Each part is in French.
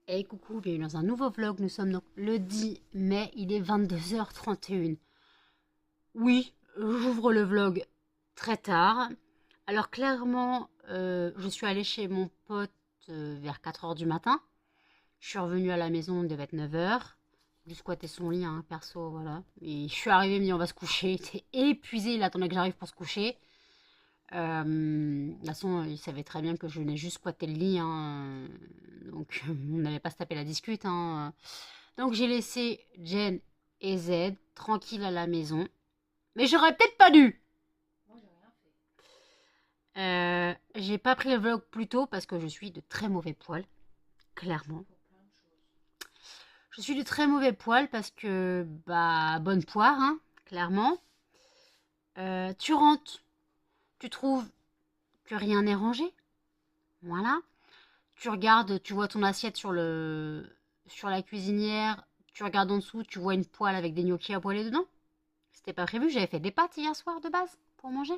Hey coucou, bienvenue dans un nouveau vlog. Nous sommes donc le 10 mai, il est 22h31. Oui, j'ouvre le vlog très tard. Alors clairement, je suis allée chez mon pote vers 4h du matin. Je suis revenue à la maison, il devait être 9h. J'ai squatté son lit, hein, perso, voilà. Et je suis arrivée, il me dit on va se coucher. Il était épuisé, il attendait que j'arrive pour se coucher. De toute façon, il savait très bien que je venais juste squatter le lit, hein, donc on n'allait pas se taper la discute, hein. Donc j'ai laissé Jen et Z tranquilles à la maison. Mais j'aurais peut-être pas dû. J'ai pas pris le vlog plus tôt parce que je suis de très mauvais poil, clairement. Je suis de très mauvais poil parce que, bah, bonne poire, hein, clairement. Tu rentres, tu trouves que rien n'est rangé, voilà. Tu regardes, tu vois ton assiette sur la cuisinière, tu regardes en dessous, tu vois une poêle avec des gnocchis à poêler dedans. C'était pas prévu, j'avais fait des pâtes hier soir de base pour manger.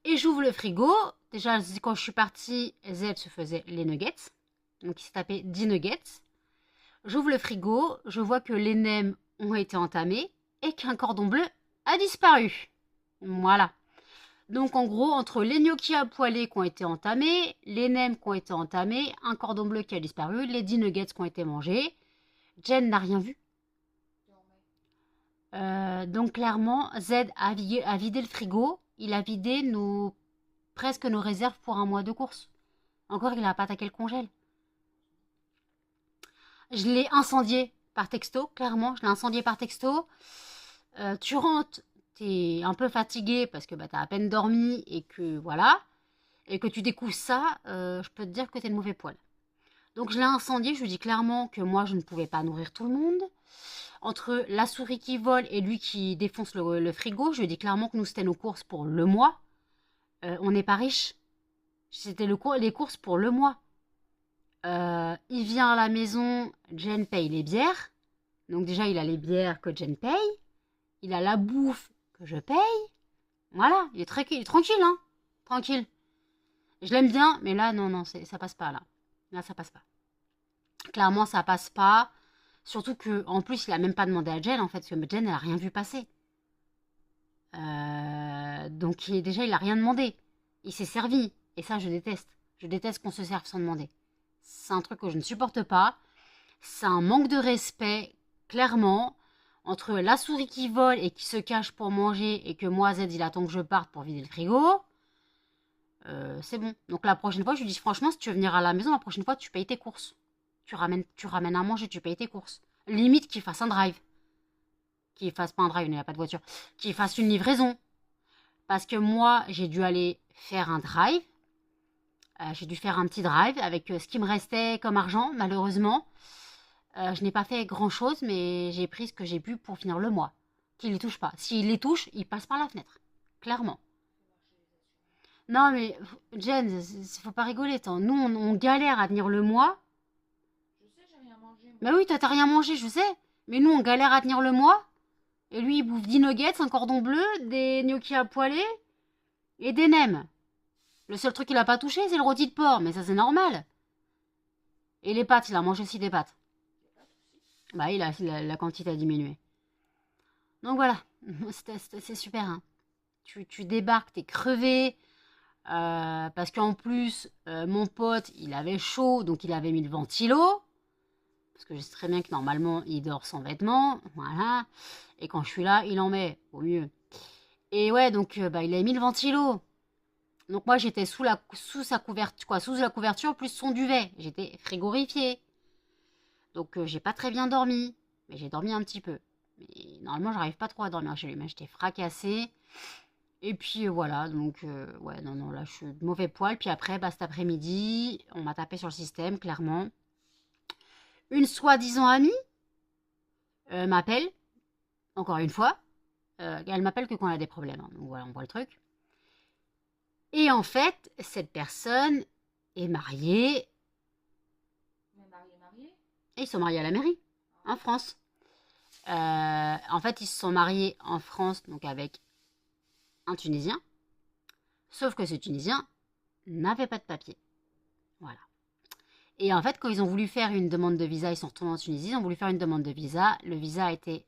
Et j'ouvre le frigo. Déjà, quand je suis partie, Z se faisait les nuggets. Donc il s'est tapé 10 nuggets. J'ouvre le frigo, je vois que les nems ont été entamés et qu'un cordon bleu a disparu. Voilà. Donc en gros, entre les gnocchis à poêler qui ont été entamés, les nems qui ont été entamés, un cordon bleu qui a disparu, les 10 nuggets qui ont été mangés, Jen n'a rien vu. Donc clairement, Z a vidé le frigo, il a vidé presque nos réserves pour un mois de course. Encore, il n'a pas attaqué le congèle. Je l'ai incendié par texto, clairement, je l'ai incendié par texto. Tu rentres, t'es un peu fatigué parce que bah, t'as à peine dormi et que voilà. Et que tu découvres ça, je peux te dire que t'es de mauvais poil. Donc je l'ai incendié, je lui dis clairement que moi je ne pouvais pas nourrir tout le monde. Entre la souris qui vole et lui qui défonce le frigo, je lui ai dit clairement que nous c'était nos courses pour le mois. On n'est pas riches. C'était les courses pour le mois. Il vient à la maison, Jen paye les bières. Donc déjà il a les bières que Jen paye. Il a la bouffe que je paye. Voilà, il est tranquille, hein. Tranquille. Je l'aime bien, mais là, non, non, ça passe pas, là. Là, ça passe pas. Clairement, ça passe pas. Surtout que, en plus, il a même pas demandé à Jen, en fait, parce que Jen, elle a rien vu passer. Donc, déjà, il a rien demandé. Il s'est servi. Et ça, je déteste. Je déteste qu'on se serve sans demander. C'est un truc que je ne supporte pas. C'est un manque de respect, clairement. Entre la souris qui vole et qui se cache pour manger et que moi, Z, il attend que je parte pour vider le frigo. C'est bon. Donc la prochaine fois, je lui dis franchement, si tu veux venir à la maison, la prochaine fois, tu payes tes courses. Tu ramènes à manger, tu payes tes courses. Limite qu'il fasse un drive. Qu'il fasse pas un drive, il n'a pas de voiture. Qu'il fasse une livraison. Parce que moi, j'ai dû aller faire un drive. J'ai dû faire un petit drive avec ce qui me restait comme argent, malheureusement. Je n'ai pas fait grand-chose, mais j'ai pris ce que j'ai pu pour finir le mois. Qu'il les touche pas. S'il les touche, il passe par la fenêtre. Clairement. Non, mais Jen, faut pas rigoler. Nous, on galère à tenir le mois. Bah oui, toi, t'as rien mangé, je sais. Mais nous, on galère à tenir le mois. Et lui, il bouffe 10 nuggets, un cordon bleu, des gnocchis à poêler et des nems. Le seul truc qu'il a pas touché, c'est le rôti de porc. Mais ça, c'est normal. Et les pâtes, il a mangé aussi des pâtes. Bah, la quantité a diminué. Donc voilà. C'est super, hein. Tu débarques, t'es crevé. Parce qu'en plus, mon pote, il avait chaud, donc il avait mis le ventilo. Parce que je sais très bien que normalement, il dort sans vêtements. Voilà. Et quand je suis là, il en met, au mieux. Et ouais, donc bah, il a mis le ventilo. Donc moi, j'étais sous sa couverture, quoi, sous la couverture plus son duvet. J'étais frigorifiée. Donc j'ai pas très bien dormi. Mais j'ai dormi un petit peu. Mais normalement, j'arrive pas trop à dormir chez lui. Mais j'étais fracassée. Et puis voilà, donc ouais, non, non, là je suis de mauvais poil. Puis après, bah, cet après-midi, on m'a tapé sur le système, clairement. Une soi-disant amie m'appelle, encore une fois. Elle m'appelle que quand elle a des problèmes, hein. Donc voilà, on voit le truc. Et en fait, cette personne est mariée. Et ils sont mariés à la mairie, en France. En fait, ils se sont mariés en France, donc avec un Tunisien. Sauf que ce Tunisien n'avait pas de papier. Voilà. Et en fait, quand ils ont voulu faire une demande de visa, ils sont retournés en Tunisie, ils ont voulu faire une demande de visa. Le visa a été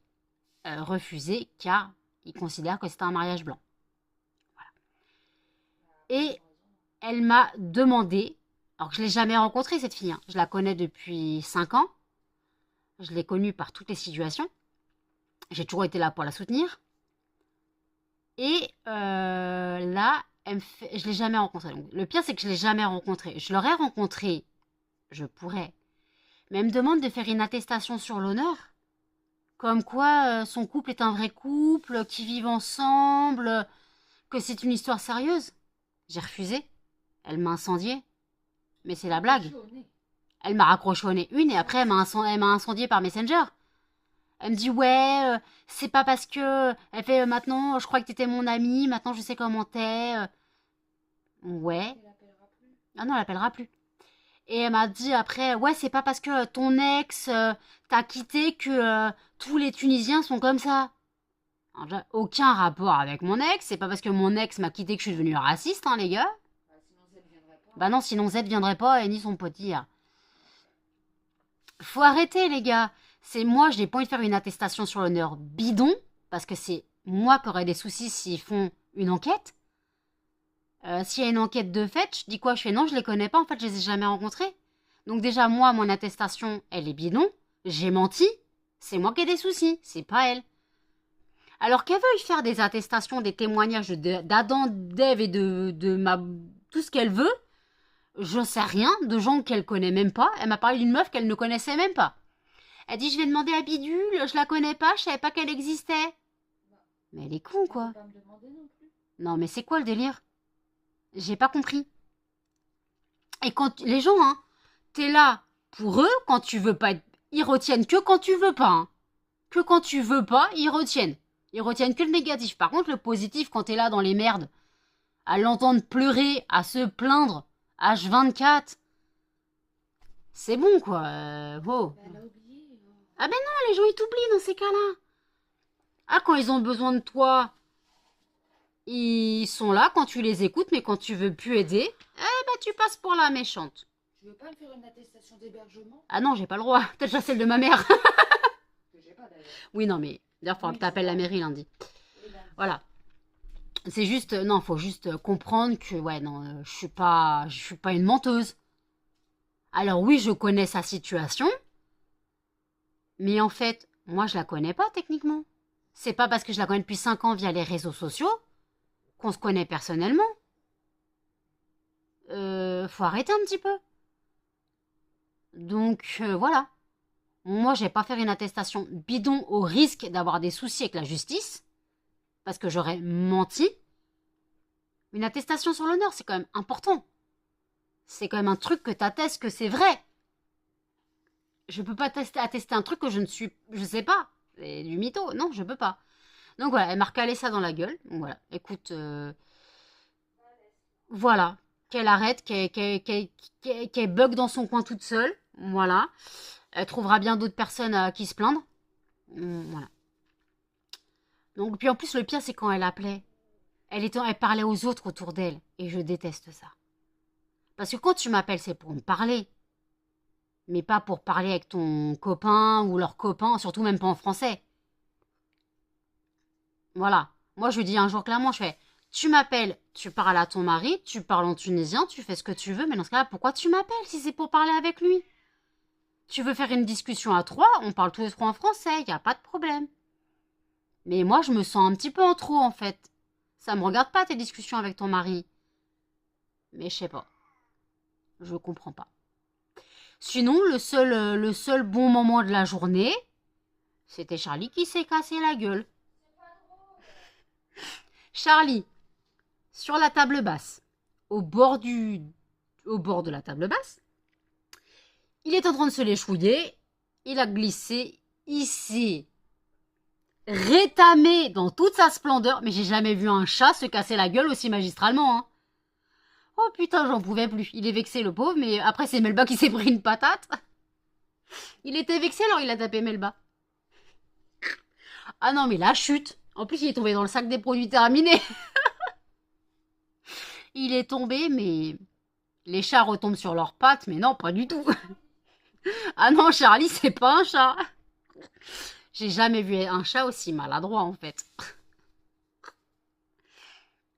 refusé car ils considèrent que c'était un mariage blanc. Et elle m'a demandé, alors que je ne l'ai jamais rencontrée cette fille, hein. Je la connais depuis 5 ans, je l'ai connue par toutes les situations, j'ai toujours été là pour la soutenir. Et là, je ne l'ai jamais rencontrée. Donc, le pire, c'est que je ne l'ai jamais rencontrée. Je l'aurais rencontrée, je pourrais. Mais elle me demande de faire une attestation sur l'honneur. Comme quoi son couple est un vrai couple, qu'ils vivent ensemble, que c'est une histoire sérieuse. J'ai refusé. Elle m'a incendié. Mais c'est la blague. Elle m'a raccroché au nez une et après elle m'a incendié par Messenger. Elle me dit ouais, c'est pas parce que... Elle fait maintenant, je crois que t'étais mon ami, maintenant je sais comment t'es. Ouais. Ah non, elle appellera plus. Et elle m'a dit après, ouais, c'est pas parce que ton ex t'a quitté que tous les Tunisiens sont comme ça. Alors, déjà, aucun rapport avec mon ex. C'est pas parce que mon ex m'a quitté que je suis devenue raciste, hein, les gars. Bah non, sinon Z viendrait pas et ni son pote. Faut arrêter, les gars. C'est moi, je n'ai pas envie de faire une attestation sur l'honneur bidon, parce que c'est moi qui aurais des soucis s'ils font une enquête. S'il y a une enquête de fait, je dis quoi? Je fais non, je les connais pas, en fait, je les ai jamais rencontrés. Donc déjà, moi, mon attestation, elle est bidon. J'ai menti. C'est moi qui ai des soucis, c'est pas elle. Alors qu'elle veuille faire des attestations, des témoignages d'Adam, d'Ève et de tout ce qu'elle veut, je sais rien, de gens qu'elle connaît même pas. Elle m'a parlé d'une meuf qu'elle ne connaissait même pas. Elle dit, je vais demander à Bidule, je la connais pas, je savais pas qu'elle existait. Mais elle est con, quoi. Non, mais c'est quoi le délire? J'ai pas compris. Et quand les gens, hein, t'es là pour eux, quand tu veux pas être... Ils retiennent que quand tu veux pas, hein. Que quand tu veux pas, ils retiennent. Ils retiennent que le négatif. Par contre, le positif, quand t'es là dans les merdes, à l'entendre pleurer, à se plaindre, H24, c'est bon, quoi. Oh. Ah ben non, les gens, ils t'oublient dans ces cas-là. Ah, quand ils ont besoin de toi, ils sont là quand tu les écoutes, mais quand tu veux plus aider, eh ben tu passes pour la méchante. Tu veux pas me faire une attestation d'hébergement? Ah non, j'ai pas le droit. Peut-être déjà celle de ma mère. Que j'ai pas d'ailleurs. Oui, non, mais d'ailleurs, il faudra que t'appelles la mairie lundi. Oui, ben, Voilà. C'est juste, non, faut juste comprendre que, ouais, non, je suis pas une menteuse. Alors oui, je connais sa situation, mais en fait, moi, je la connais pas techniquement. C'est pas parce que je la connais depuis 5 ans via les réseaux sociaux qu'on se connaît personnellement. Faut arrêter un petit peu. Donc, voilà. Moi, je vais pas faire une attestation bidon au risque d'avoir des soucis avec la justice, parce que j'aurais menti. Une attestation sur l'honneur, c'est quand même important. C'est quand même un truc que t'attestes que c'est vrai. Je peux pas attester un truc que je sais pas. C'est du mytho. Non, je peux pas. Donc voilà, elle m'a recalé ça dans la gueule. Donc voilà, écoute, voilà. Qu'elle arrête, qu'elle bug dans son coin toute seule. Voilà. Elle trouvera bien d'autres personnes à qui se plaindre. Voilà. Donc, puis en plus, le pire, c'est quand elle appelait. Elle parlait aux autres autour d'elle. Et je déteste ça. Parce que quand tu m'appelles, c'est pour me parler. Mais pas pour parler avec ton copain ou leur copain, surtout même pas en français. Voilà. Moi, je lui dis un jour clairement, je fais, tu m'appelles, tu parles à ton mari, tu parles en tunisien, tu fais ce que tu veux, mais dans ce cas-là, pourquoi tu m'appelles si c'est pour parler avec lui? Tu veux faire une discussion à 3, on parle tous les 3 en français, y a pas de problème. Mais moi, je me sens un petit peu en trop, en fait. Ça me regarde pas tes discussions avec ton mari. Mais je sais pas. Je comprends pas. Sinon, le seul bon moment de la journée, c'était Charlie qui s'est cassé la gueule. Charlie, sur la table basse, au bord de la table basse, il est en train de se l'échouiller, il a glissé, il s'est rétamé dans toute sa splendeur, mais j'ai jamais vu un chat se casser la gueule aussi magistralement, hein. Oh putain, j'en pouvais plus. Il est vexé, le pauvre, mais après, c'est Melba qui s'est pris une patate. Il était vexé, alors il a tapé Melba. Ah non, mais la chute. En plus, il est tombé dans le sac des produits terminés. Il est tombé, mais Les chats retombent sur leurs pattes, mais non, pas du tout. Ah non, Charlie, c'est pas un chat. J'ai jamais vu un chat aussi maladroit, en fait.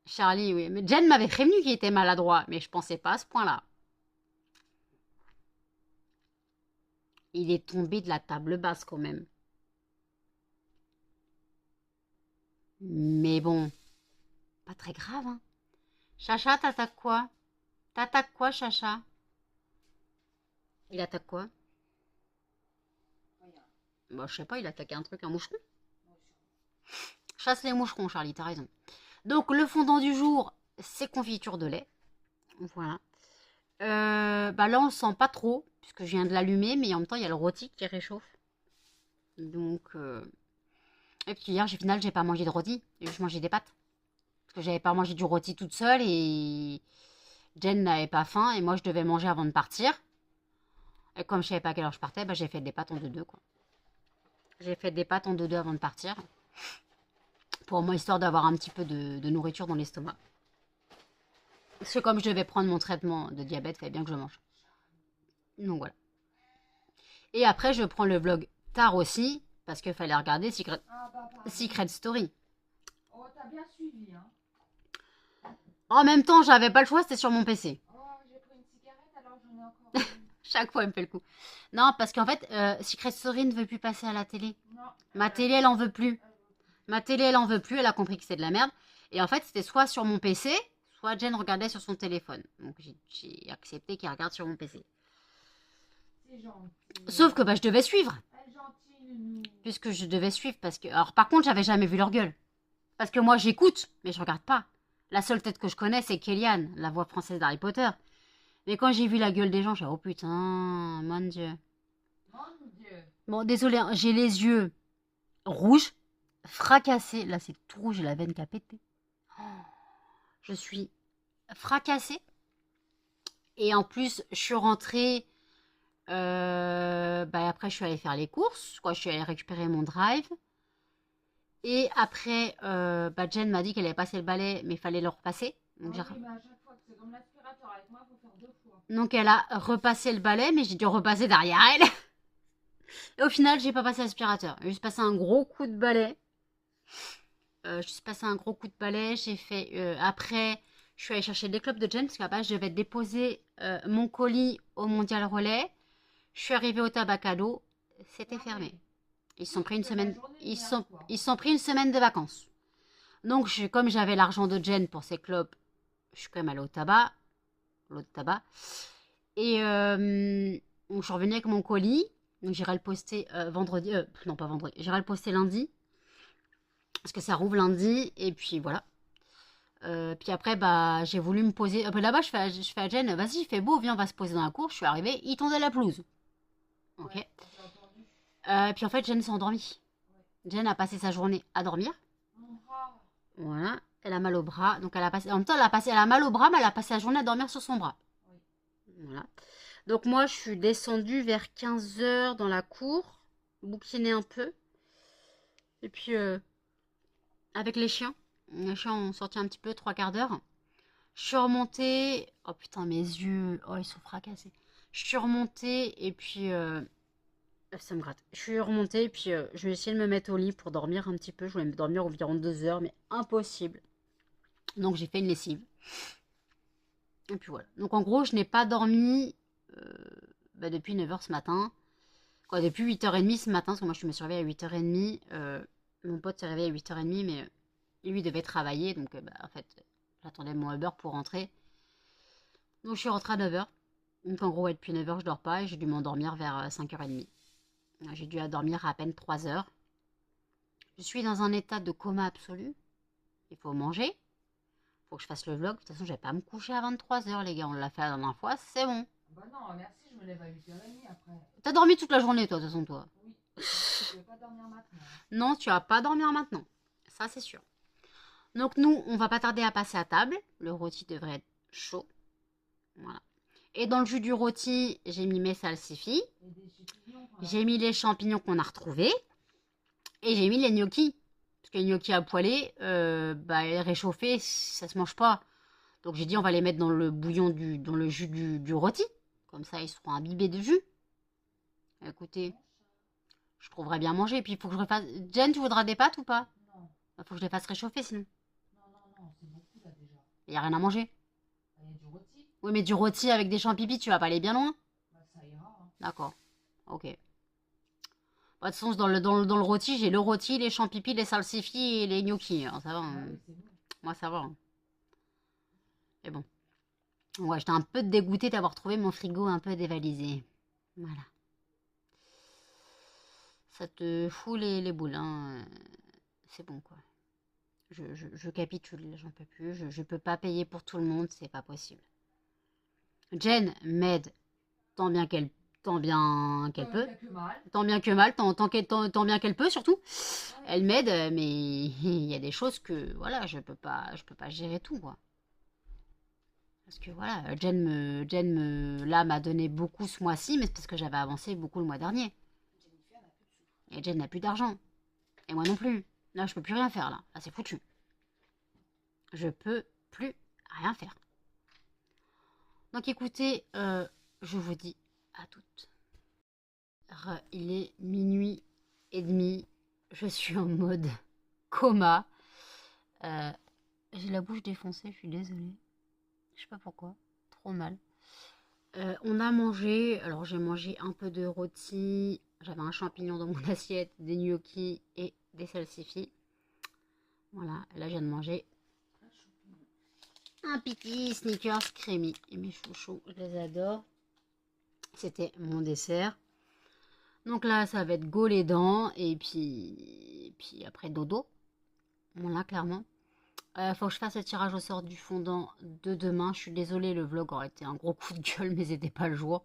Charlie, oui. Mais Jen m'avait prévenu qu'il était maladroit, mais je pensais pas à ce point-là. Il est tombé de la table basse, quand même. Mais bon, pas très grave, hein. Chacha, t'attaques quoi? T'attaques quoi, Chacha? Il attaque quoi? Rien. Bah, je sais pas, il attaquait un truc, un moucheron. Moi aussi. Chasse les moucherons, Charlie, t'as raison. Donc, le fondant du jour, c'est confiture de lait. Voilà. Bah là, on le sent pas trop, puisque je viens de l'allumer, mais en même temps, il y a le rôti qui réchauffe. Donc, et puis hier, au final, j'ai pas mangé de rôti, je mangeais des pâtes. Parce que j'avais pas mangé du rôti toute seule et Jen n'avait pas faim et moi, je devais manger avant de partir. Et comme je savais pas à quelle heure je partais, bah, j'ai fait des pâtes en deux-deux, quoi. J'ai fait des pâtes en deux-deux avant de partir. Pour moi, histoire d'avoir un petit peu de nourriture dans l'estomac. Parce que comme je devais prendre mon traitement de diabète, il fallait bien que je mange. Donc voilà. Et après, je prends le vlog tard aussi, parce qu'il fallait regarder Ah, bah, pardon. Secret Story. Oh, t'as bien suivi, hein. En même temps, j'avais pas le choix, c'était sur mon PC. Oh, j'ai pris une cigarette, alors j'en ai encore une. Chaque fois, elle me fait le coup. Non, parce qu'en fait, Secret Story ne veut plus passer à la télé. Non. Ma télé, elle en veut plus. Ma télé, elle en veut plus, elle a compris que c'était de la merde. Et en fait, c'était soit sur mon PC, soit Jen regardait sur son téléphone. Donc j'ai accepté qu'elle regarde sur mon PC. C'est gentil. Sauf que bah, je devais suivre. Elle est gentille, Nounou. Puisque je devais suivre. Parce que. Alors par contre, j'avais jamais vu leur gueule. Parce que moi, j'écoute, mais je regarde pas. La seule tête que je connais, c'est Kellyanne, la voix française d'Harry Potter. Mais quand j'ai vu la gueule des gens, j'ai dit, oh putain, mon Dieu. Mon Dieu. Bon, désolé, hein, j'ai les yeux rouges, fracassés. Là, c'est tout rouge, j'ai la veine qui a pété. Oh, je suis fracassée. Et en plus, je suis rentrée. Bah, après, je suis allée faire les courses. Quoi, je suis allée récupérer mon drive. Et après, bah, Jen m'a dit qu'elle avait passé le balai, mais il fallait le repasser. Donc, Ah oui, mais à chaque fois que c'est comme l'aspirateur avec moi, il faut faire deux fois. donc elle a repassé le balai, mais j'ai dû repasser derrière elle. Et au final, j'ai pas passé l'aspirateur. J'ai juste passé un gros coup de balai. J'ai fait. Après, je suis allée chercher des clopes de Jen, parce qu'à base, je devais déposer mon colis au Mondial Relais. Je suis arrivée au Tabacado. C'était fermé. Ils se sont pris une semaine. Ils sont pris une semaine de vacances. Donc, comme j'avais l'argent de Jen pour ses clopes, je suis quand même allée au tabac. L'autre tabac. Et donc, je suis revenue avec mon colis. Donc, j'irai le poster vendredi. Non, pas vendredi. J'irai le poster lundi. Parce que ça rouvre lundi. Et puis voilà. Puis après, bah, j'ai voulu me poser. Là-bas, je fais à Jen, vas-y, il fait beau, viens, on va se poser dans la cour. Je suis arrivée, il tondait la pelouse. Ok. Ouais, j'ai entendu. Puis en fait, Jen s'est endormie. Jen a passé sa journée à dormir. Mon bras. Voilà. Elle a mal au bras. Donc, elle a passé. En même temps, elle a mal au bras, mais elle a passé la journée à dormir sur son bras. Oui. Voilà. Donc, moi, je suis descendue vers 15 h dans la cour, bouquiner un peu. Et puis, avec les chiens ont sorti un petit peu, 3/4 d'heure. Je suis remontée. Oh putain, mes yeux. Oh, ils sont fracassés. Je suis remontée et puis. Ça me gratte. Je suis remontée et puis je vais essayer de me mettre au lit pour dormir un petit peu. Je voulais me dormir environ 2 heures, mais impossible. Donc j'ai fait une lessive. Et puis voilà. Donc en gros, je n'ai pas dormi depuis 9 h ce matin. Quoi, depuis 8 h 30 ce matin, parce que moi je me suis réveillée à 8 h 30. Mon pote s'est réveillé à 8 h 30, mais lui devait travailler. Donc en fait, j'attendais mon Uber pour rentrer. Donc je suis rentrée à 9 h. Donc en gros, ouais, depuis 9 h, je dors pas et j'ai dû m'endormir vers 5 h 30. J'ai dû dormir à peine 3 heures. Je suis dans un état de coma absolu. Il faut manger. Il faut que je fasse le vlog. De toute façon, je vais pas me coucher à 23 h, les gars. On l'a fait la dernière fois, c'est bon. Bah non, merci, je me lève à 8h30 après. T'as dormi toute la journée, toi, de toute façon, toi. Oui, je vais pas dormir maintenant. Non, tu vas pas dormir maintenant. Ça, c'est sûr. Donc, nous, on va pas tarder à passer à table. Le rôti devrait être chaud. Voilà. Et dans le jus du rôti, j'ai mis mes salsifis. Et des champignons. J'ai mis les champignons qu'on a retrouvés. Et j'ai mis les gnocchis. Parce que les gnocchis à poêler, réchauffés, ça se mange pas. Donc j'ai dit on va les mettre dans le bouillon dans le jus du rôti. Comme ça ils seront imbibés de jus. Écoutez, je trouverais bien manger. Et puis il faut que je refasse... Jen, tu voudras des pâtes ou pas? Non, Il faut que je les fasse réchauffer sinon. non, c'est beaucoup là déjà. Il n'y a rien à manger. Il y a du rôti, Oui, mais du rôti avec des champignons, tu vas pas aller bien loin. bah, ça ira. Hein. D'accord. Ok. Bah, de toute façon, dans le rôti, j'ai le rôti, les champignons, les salsifis et les gnocchis. Alors, ça va. Ah Hein. oui, c'est bon. Moi, ça va. Hein. Mais bon. Ouais, j'étais un peu dégoûtée d'avoir trouvé mon frigo un peu dévalisé. Voilà. Ça te fout les boules. Hein. C'est bon, quoi. Je capitule, j'en peux plus. Je peux pas payer pour tout le monde, c'est pas possible. Jen m'aide tant bien qu'elle peut. Il y a que mal. Tant bien que mal, tant bien qu'elle peut surtout. Ouais. Elle m'aide, mais il y a des choses que voilà, je peux pas gérer tout quoi. Parce que voilà, là m'a donné beaucoup ce mois-ci, mais c'est parce que j'avais avancé beaucoup le mois dernier. Jennifer n'a plus de sous. Et Jen n'a plus d'argent. Et moi non plus. Là, je peux plus rien faire là. Là, c'est foutu. Je peux plus rien faire. Donc écoutez, je vous dis à toutes. Il est minuit et demi. Je suis en mode coma. J'ai la bouche défoncée, je suis désolée. Je sais pas pourquoi. Trop mal. On a mangé. Alors j'ai mangé un peu de rôti. J'avais un champignon dans mon assiette, des gnocchis et des salsifis. Voilà, là je viens de manger un petit Snickers creamy. Et mes chouchous, je les adore. C'était mon dessert. Donc là, ça va être go les dents et puis après dodo. Bon là, clairement. Faut que je fasse le tirage au sort du fondant de demain. Je suis désolée, le vlog aurait été un gros coup de gueule, mais c'était pas le jour.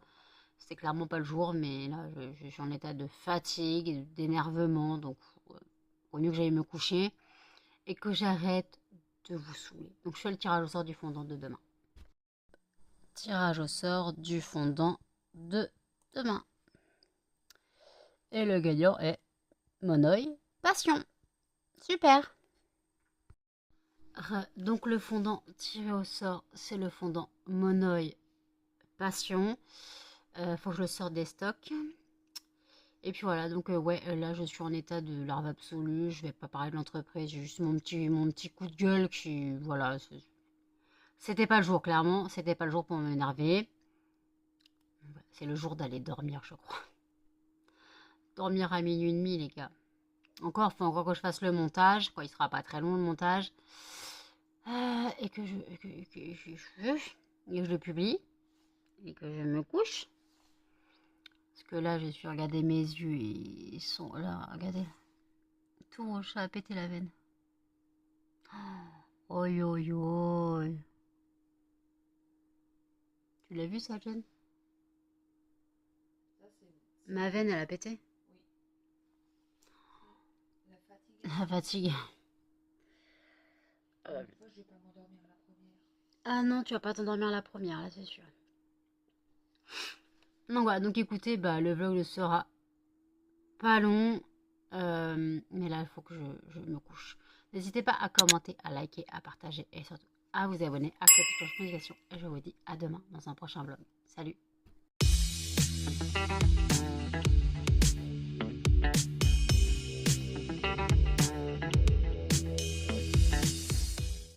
C'était clairement pas le jour, mais là, je suis en état de fatigue et d'énervement. Donc, vaut mieux que j'aille me coucher et que j'arrête de vous saouler. Donc, je fais le tirage au sort du fondant de demain. Tirage au sort du fondant de demain. Et le gagnant est Monoï Passion. Super. Donc le fondant tiré au sort, c'est le fondant Monoï Passion. Faut que je le sorte des stocks. Et puis voilà, donc là je suis en état de larve absolue. Je vais pas parler de l'entreprise, j'ai juste mon petit coup de gueule qui, voilà, c'était pas le jour, clairement. C'était pas le jour pour m'énerver. C'est le jour d'aller dormir, je crois. Dormir à minuit et demi, les gars. Faut encore que je fasse le montage. Quoi, il sera pas très long le montage. Et que je le publie. Et que je me couche. Parce que là, je suis regardez mes yeux. Ils sont là. Regardez. Tout rouge, ça a pété la veine. Oh, oi, oi, oi. Tu l'as vu ça, Jen? Ça, c'est Ma veine, elle a pété. la fatigue. La fatigue. Une fois, je vais pas m'endormir à la première. Ah non, tu vas pas t'endormir à la première, là, c'est sûr. Donc voilà, donc écoutez, le vlog ne sera pas long. Mais là, il faut que je me couche. N'hésitez pas à commenter, à liker, à partager et surtout à vous abonner, à activer la notification. Et je vous dis à demain dans un prochain vlog. Salut!